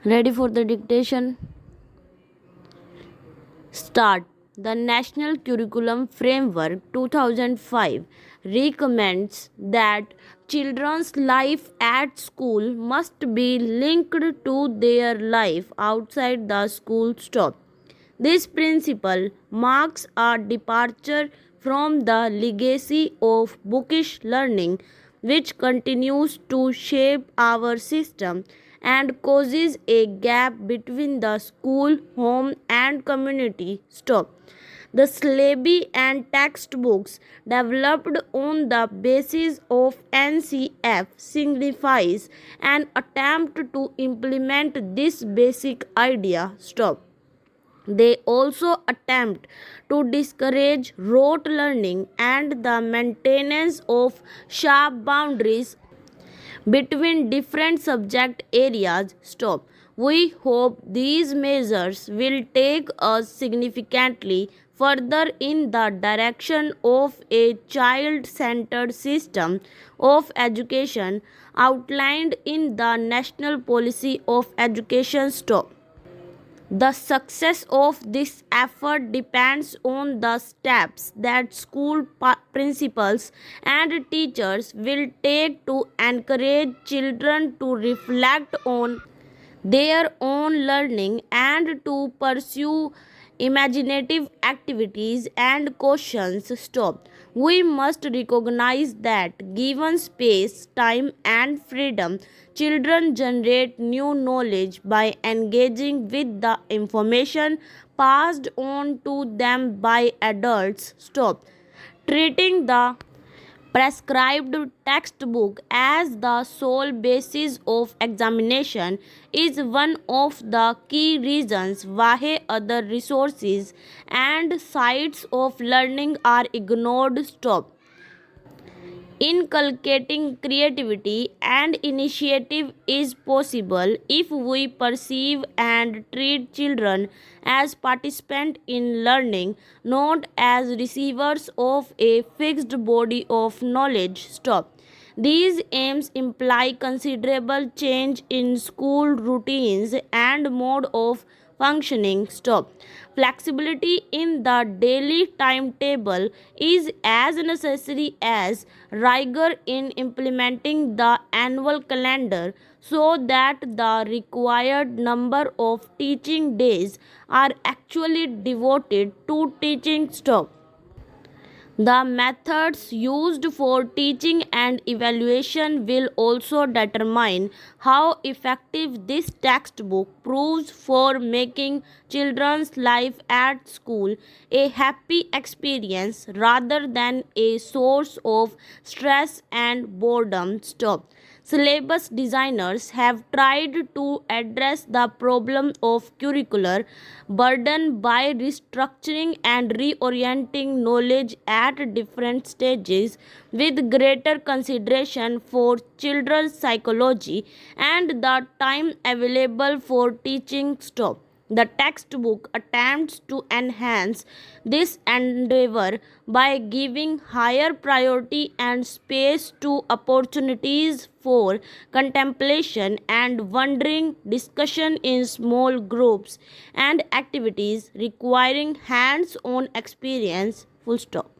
Ready for the dictation? Start. The National Curriculum Framework 2005 recommends that children's life at school must be linked to their life outside the school. Stop. This principle marks a departure from the legacy of bookish learning, which continues to shape our system and causes a gap between the school, home, and community. Stop. The syllabi and textbooks developed on the basis of NCF signifies an attempt to implement this basic idea. Stop. They also attempt to discourage rote learning and the maintenance of sharp boundaries between different subject areas. Stop. We hope these measures will take us significantly further in the direction of a child-centered system of education outlined in the National Policy of Education. Stop. The success of this effort depends on the steps that school principals and teachers will take to encourage children to reflect on their own learning and to pursue imaginative activities and questions. Stop. We must recognize that given space, time, and freedom, children generate new knowledge by engaging with the information passed on to them by adults. Stop. Treating the prescribed textbook as the sole basis of examination is one of the key reasons why other resources and sites of learning are ignored. Stop. Inculcating creativity and initiative is possible if we perceive and treat children as participants in learning, not as receivers of a fixed body of knowledge. Stop. These aims imply considerable change in school routines and mode of functioning. Stop. Flexibility in the daily timetable is as necessary as rigor in implementing the annual calendar so that the required number of teaching days are actually devoted to teaching. Stop. The methods used for teaching and evaluation will also determine how effective this textbook proves for making children's life at school a happy experience rather than a source of stress and boredom. Stop. Syllabus designers have tried to address the problem of curricular burden by restructuring and reorienting knowledge at different stages with greater consideration for children's psychology and the time available for teaching. Stop. The textbook attempts to enhance this endeavor by giving higher priority and space to opportunities for contemplation and wondering, discussion in small groups, and activities requiring hands-on experience. Full stop.